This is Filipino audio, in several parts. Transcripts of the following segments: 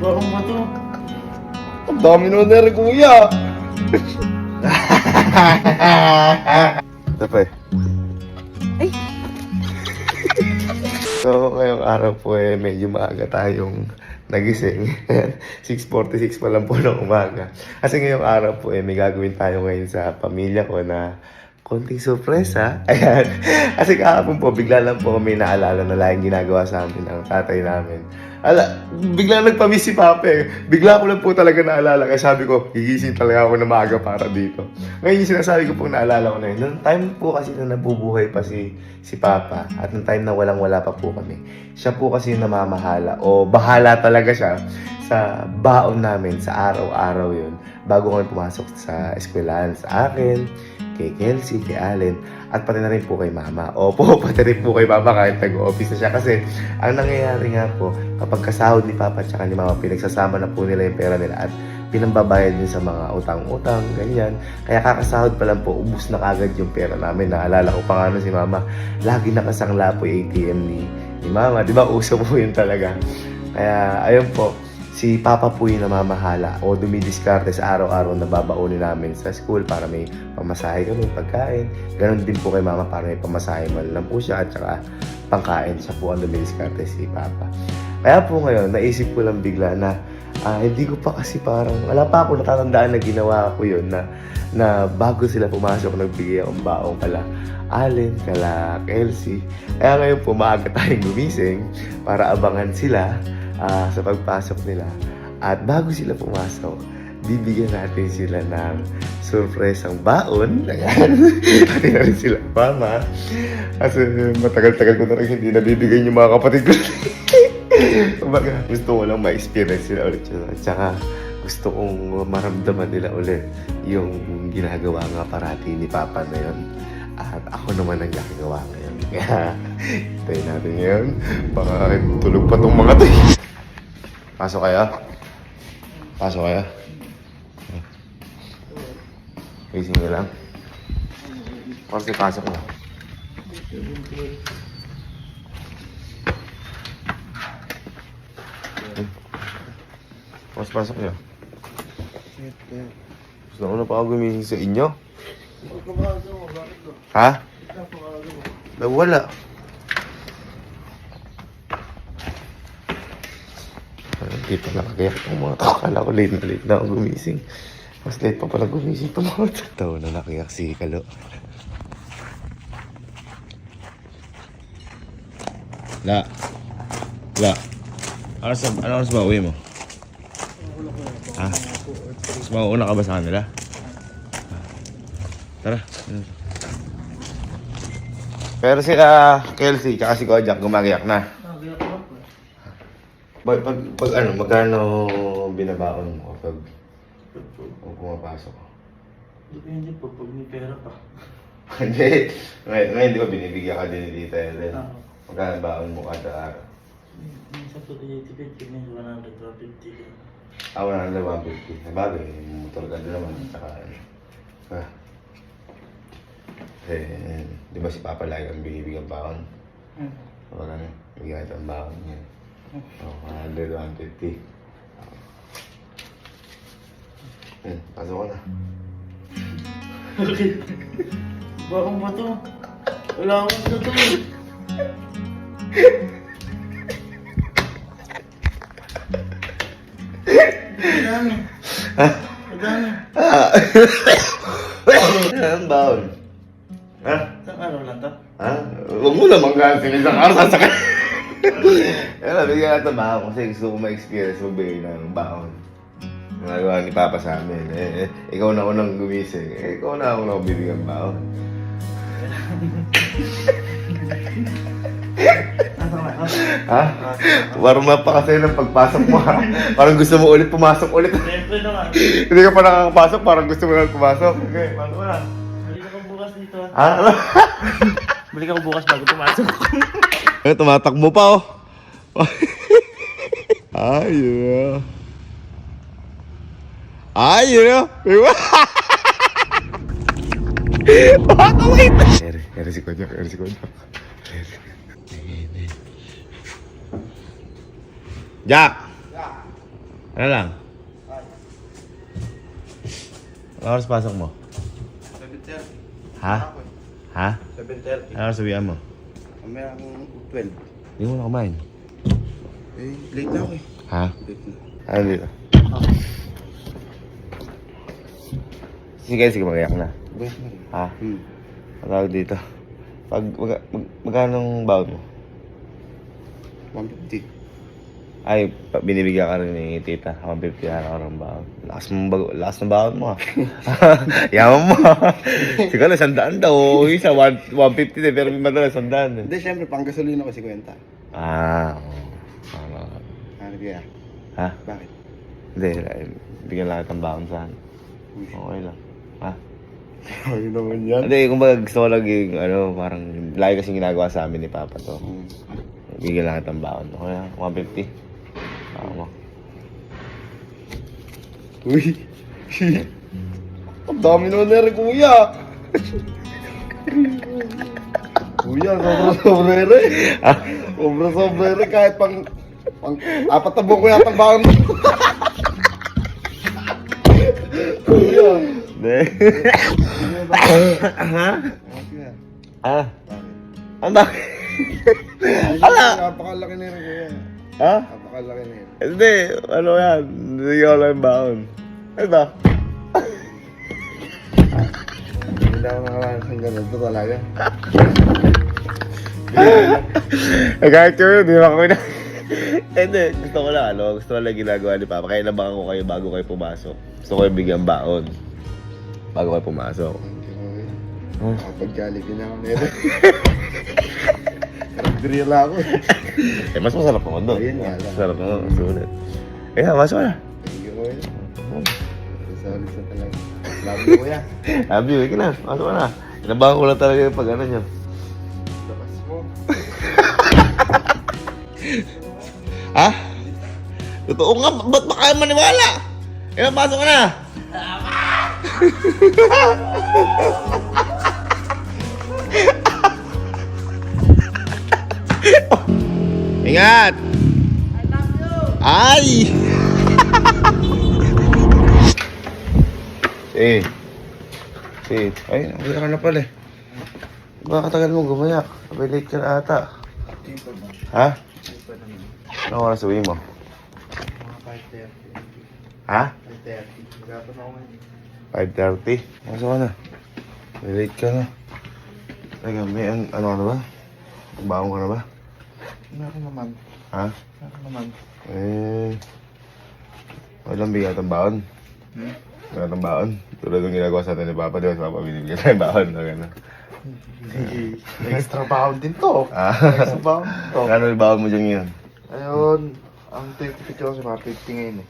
Bakong ba to? Ang dami na na rin, kuya. Ito pa eh. Ay! So, ngayong araw po eh, medyo maaga tayong nagising. 6:46 pa lang po ng umaga. Kasi ngayong araw po eh, may gagawin tayo ngayon sa pamilya ko na konting sorpresa. Ayan. Kasi kahapon po, bigla lang po kami naalala na laging ginagawa sa amin ng tatay namin. Bigla nagpamiss si Papa eh. Bigla ko lang po talaga naalala. Kaya sabi ko, gigising talaga ako na maaga para dito. Ngayon yung sinasabi ko pong naalala ko na yun. Noong time po kasi na nabubuhay pa si Papa at noong time na walang-wala pa po kami, siya po kasi yung namamahala o bahala talaga siya sa baon namin sa araw-araw yun bago kami pumasok sa eskwelahan sa akin, kay Kelsey, kay Allen, at pati na rin po kay Mama. Opo, pati rin po kay Mama kahit nag-office na siya. Kasi ang nangyayari nga po, kapag kasahod ni Papa at ni Mama, pinagsasama na po nila yung pera nila at pinambabayad din sa mga utang-utang, ganyan. Kaya kakasahod pa lang po, ubus na kagad yung pera namin. Naalala ko pa nga si Mama, lagi nakasangla po yung ATM ni Mama. Di ba? Uso po yun talaga. Kaya, ayun po, si Papa po yung namamahala o dumidiskarte sa araw-araw na babaunin namin sa school para may pamasahe kami, pagkain. Ganon din po kay Mama para may pamasahe man lang po siya at saka pangkain. Siya po ang dumidiskarte si Papa. Kaya po ngayon, naisip ko lang bigla na hindi ko pa kasi parang, wala pa ako natatandaan na ginawa ko yun na bago sila pumasok, nagbigay akong baong kala Allen, kala Kelsey. Kaya ngayon po, maaga tayong gumising para abangan sila sa pagpasok nila. At bago sila pumasok, bibigyan natin sila ng surpresang baon. Ayan. Pati na rin sila Mama. Kasi matagal-tagal ko na rin hindi nabibigay yung mga kapatid ko. Kumbaga, gusto ko lang ma-experience sila ulit yun. At saka gusto kong maramdaman nila ulit yung ginagawa nga parati ni Papa na yun. At ako naman ang gagawa ngayon. Kaya, hintayin natin yun. Baka tulog pa tong mga to. Pasok kayo? Pasok kayo? Gising nyo lang? Kasi pasok na. Pasok nyo. Gusto ko na pa ako gumising sa inyo? Ha? Wala. Hindi pa nakagayak ng mga tao. Kala ko late na ako gumising. Mas late pa pala gumising itong mga tao na nakayak si Kalo. La. Ano oras ba uwi mo? Ha? Mas mauuna ka ba sa kanila? Tara. Pero sila Kelsey tsaka si Kojak gumagayak na. Pag ano, magkano binabaon mo kapag pumapasok? Depende po pag may pera pa. Hindi. Ngayon di ba binibigyan ka din ni Tita Ellen? Magkano baon mo kada araw? Minsan po tinitipid, minsan 100, 150. Wala na 150. Sabagay, motor ka din naman. Saka di ba si Papa lagi ang binibigyan baon? Wala na, bigyan ito ang baon niya. 100, 150. Pasok ko na. Bakong ba to? Wala akong to. Madami. Madami. Ang baon. Ha? Isang araw lang to? Ha? Huwag mo naman gansin isang araw sasakay. Kaya bigyan natin baon kasi gusto ko ma-experience magbigay ng baon. Nagawa ni Papa sa amin. Ikaw na unang gumising. Ikaw na unang bibigyan baon. Ha? Warm up pa kasi ng pagpasok mo ha. Parang gusto mo ulit pumasok ulit. Siyempre naman. Hindi ka pa nakakapasok, parang gusto mo lang pumasok. Okay, pasok mo na. Balik ako bukas dito. Ha? Balik ako bukas bago pumasok. Tumatakbo pa oh. Ayun. Ayun. Baka wait. Eri si Kojak. Jack! Ano lang? Ano oras pasok mo? 7:30. Ha? Ha? 7:30. Ano oras sabihan mo? Mamaya akong 12. Hindi mo na kumain. Eh, late na ako eh. Ha? Late na. Ano dito? Sige, magayak na. Bayad na rin. Ha? Ang tawag dito. Magkano baon mo? 150. Ay, binibigyan ka rin ni tita. 150 araw ng baon. Lakas ng baon mo, ha? Yaman mo, ha? Siguro, 100 daw. Isa, 150 din, pero may madalas 100. Hindi, syempre, pang gasolina ko 50. Oo. Ano kaya? Ha? Bakit? Hindi, bigyan lang kitang baon saan. Okay lang. Ha? Ayun naman yan. Hindi, kumbaga gusto ko lang yung, parang, lagi kasing ginagawa sa amin ni Papa to. Bigyan lang kitang baon. Okay lang, 150. Mo. Uy! Ang dami naman na rin, kuya! Kuya, sobra-sobra rin. Sobra-sobra rin kahit pang 4 na buko yata ang baon mo. Kuya! Hindi. Ha? Ah? Ang bakit? Ala! Napakalaki na rin, kuya. Ha? Napakalaki na rin. Hindi, ano yan? Hindi ko lang yung baon. Ano ba? Hindi ako nakaranas ng ganito talaga. Kahit ko yun, di ba ako na... Hindi, gusto ko lang ginagawa ni Papa. Kaya nabangan ko kayo bago kayo pumasok. Gusto ko yung bigyan baon. Bago kayo pumasok. Kapag-jollibee na ako nito. Karagdrila ako. Mas masarap ako doon. Ayun nga lang. Masarap ako, sulit. Masok na. Thank you, kuya. Solid sa talaga. Love you, kuya. Love you, ika na. Masok ka na. Inabangan ko lang talaga yung pag-ano nyo. Lakas mo. Ha? Totoo nga, ba't ba kayo maniwala? Pasok ka na. Ingat! I love you! Ay! Ay, nakita ka na pala eh. Baka katagal mo gumayak. Sabay late ka na ata. Ha? Anong oras uwi mo? Mga 5:30. Ha? 5:30. Magapon ako ngayon. 5:30? Masok ka na. May late ka na. Teka, may ano ka na ba? Baon ka na ba? Meron naman. Ha? Meron naman. Walang bigyan ng baon. Bigyan ng baon. Tulad ng ginagawa sa atin ni Papa, di ba? Sa Papa, binibigyan tayo ng baon. Gano'n. Extra bound din to. Ah. Extra bound to. Ano yung baon mo dyan ngayon? Ayun. Ang 30 ko kasi mga 50 ngayon eh.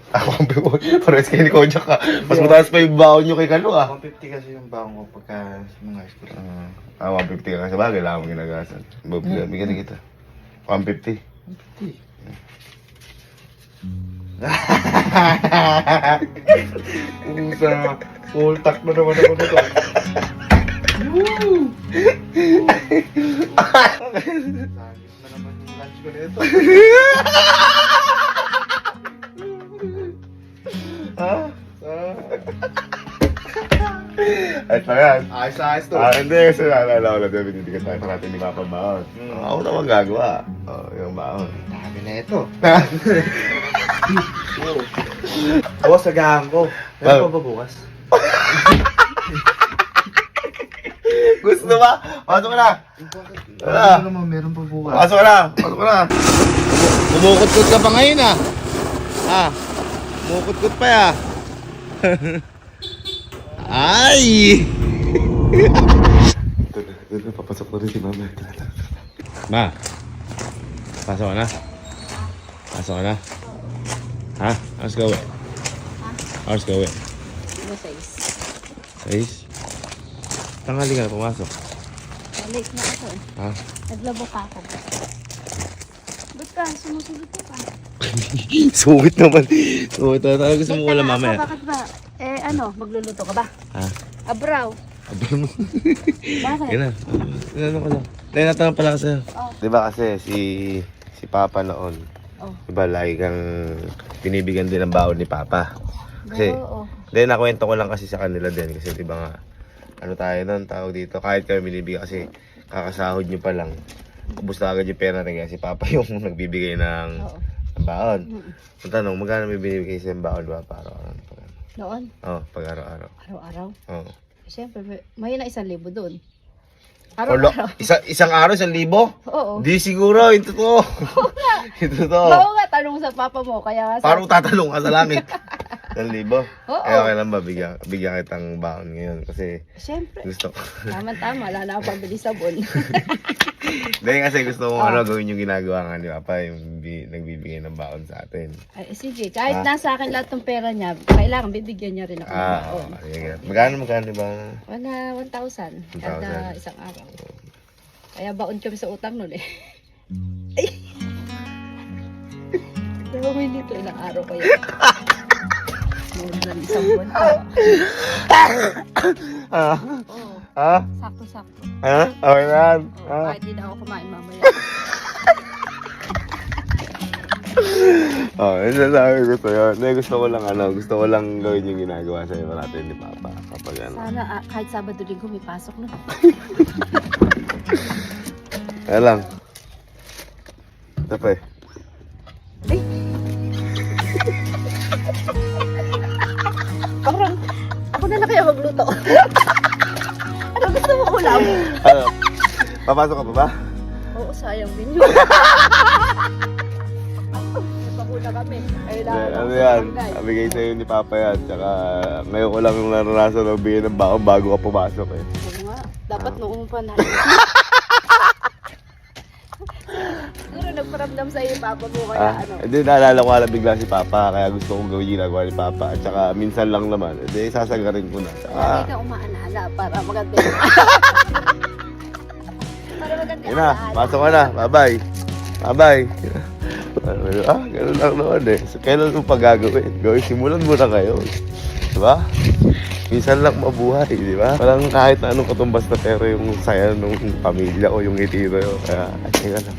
Parehas kayo ni Kojak ka. Mas mataas pa yung baon nyo kay Kalo ah. 150 kasi yung baon ko pagka sa mga high school. 150 ka kasi bagay lang akong ginagasan. Bigyan na kita. 150. 150. Pusa. Full tack na naman ako nito. Woo! Sagis na naman yung lunch ko nito. Ha? Ayos na yan. Ayos to. Hindi kasi naalala ko lang din binibigyan tayo natin ni Papa baon. Ako naman gagawa. Yung baon. Dami na ito. Boss, agahan ko. Meron pa ba bukas? Gusto ba? Pasok ka na! Ano naman meron pa bukas? Pasok ka na! Pasok ka na! Kumukot-kot ka pa ngayon ah! Kumukot-kot pa ya! Ay! Ito, papasok na rin si Mama. Ma! Pasok ka na? Pasok ka na? Ha? How's it going? How's it going? Ano size? 6? Tanghali ka na pumasok. Late na ako eh. Ha? Naglabo ka ako. Ba't ka? Sumusunod ka pa. Sungit naman. Sungit na talaga. Gusto mo wala mamaya. Bakit ba? Magluluto ka ba? Ha? Abraw. Abang mo. Bakit? Yan na. Ano ka lang. Tayo natanong pala kasi. Oh. Diba kasi si Papa noon, Oh. Diba, lagi kang binibigyan din ng baon ni Papa. Kasi, Oo. then nakwento ko lang kasi sa kanila din. Kasi diba nga, ano tayo nun, tawag dito, kahit kami binibigyan kasi kakasahod nyo pa lang. Ubus na agad yung pera rin kasi Papa yung nagbibigay ng Oo. baon. Mm. Ang tanong, magkano may binibigay sa baon ba para araw-araw? Noon, Oo, pag araw-araw. araw-araw. Oo. Siyempre, may na 1,000 doon. Olo, Araw-araw. isang araw, 1,000? Oo. Di siguro, ito to. Ito to. Oo nga, tanong sa papa mo. Kaya nga Parang tatalong ka sa langit. 1,000? Oo. Eh, okay lang ba? Bigyan kitang baon ngayon. Kasi Siyempre. gusto ko. Tama-tama, wala na akong pambili sabon. Dahil kasi gusto ko gawin yung ginagawa nga ni Papa, yung nagbibigay ng baon sa atin. Ay, sige, kahit nasa akin lahat ng pera niya, kailangan bibigyan niya rin ako ng baon. Magkano ba? 1,000 kada 1,000. isang araw. Kaya baon kami sa utang nun eh. Ay! Diba may dito ilang araw kaya? More than isang buwan pa. Ah? Oo, Ah? sakto-sakto. Ah? Okay yan. Oo, Ah? kahit di na ako kumain mamaya. Oh, yun na sabi ko sa'yo. Gusto ko lang gawin yung ginagawa sa'yo natin ni Papa. Kapag ano. Sana kahit Sabado Linggo may pasok na. Kaya lang. Ito pa eh. Ay! Parang ako na kaya magluto. Ano gusto mo ulam? Ano? Papasok ka pa ba? Oo, sayang din yun. Napakuna kami. Ano yan? Bigay sa'yo ni Papa yan. Tsaka ngayon ko lang yung naranasan na bigyan ng baon bago ka pumasok eh. Oo nga. Dapat noong pa na. Siguro nagparamdam sa iyo, Papa mo, kaya ano. Hindi, naalala ko lang bigla si Papa. Kaya gusto kong gawin yung ginagawa ni Papa. At saka minsan lang naman. Hindi, sasagarin ko na. Tsaka, Lagi ka umaanala para maganda yun. Para maganda yun na, pasok ka na. Bye-bye. Bye-bye. Ganun lang naman eh. So, kailan mo pa gagawin? Gawin, simulan mo na kayo. Diba? Minsan lang mabuhay, di ba? Walang kahit na anong katumbas na pera yung saya ng pamilya o yung itiro yun. Kaya, ay, teka lang.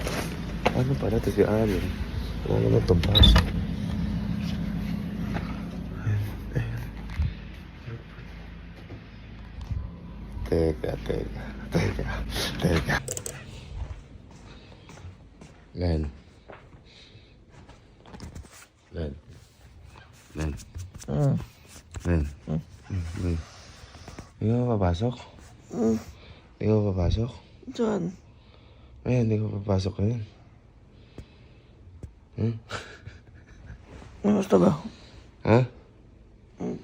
Ano pala ito si Allen? Wala naman ito ba? Teka. Len. Hindi ka papasok? Hindi ka papasok? Saan? Ay, hindi ka papasok ngayon. Basta ba? Ha?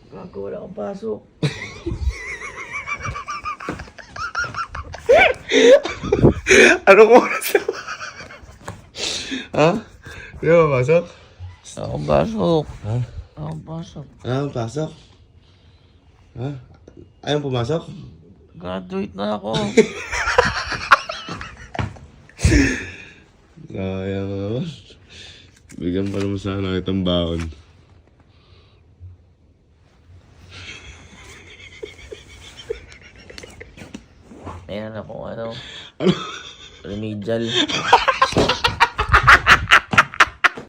Gago, wala kang pasok. Anong oras na ba? Ha? Hindi ka papasok? Wala kang pasok. Ha? Wala kang pasok. Ano, pasok? Ha? Ayaw pumasok? Graduate na ako. Sayang naman. Bigyan pa naman sana kitang baon. Ayan ako, ano? Ano? Remedial.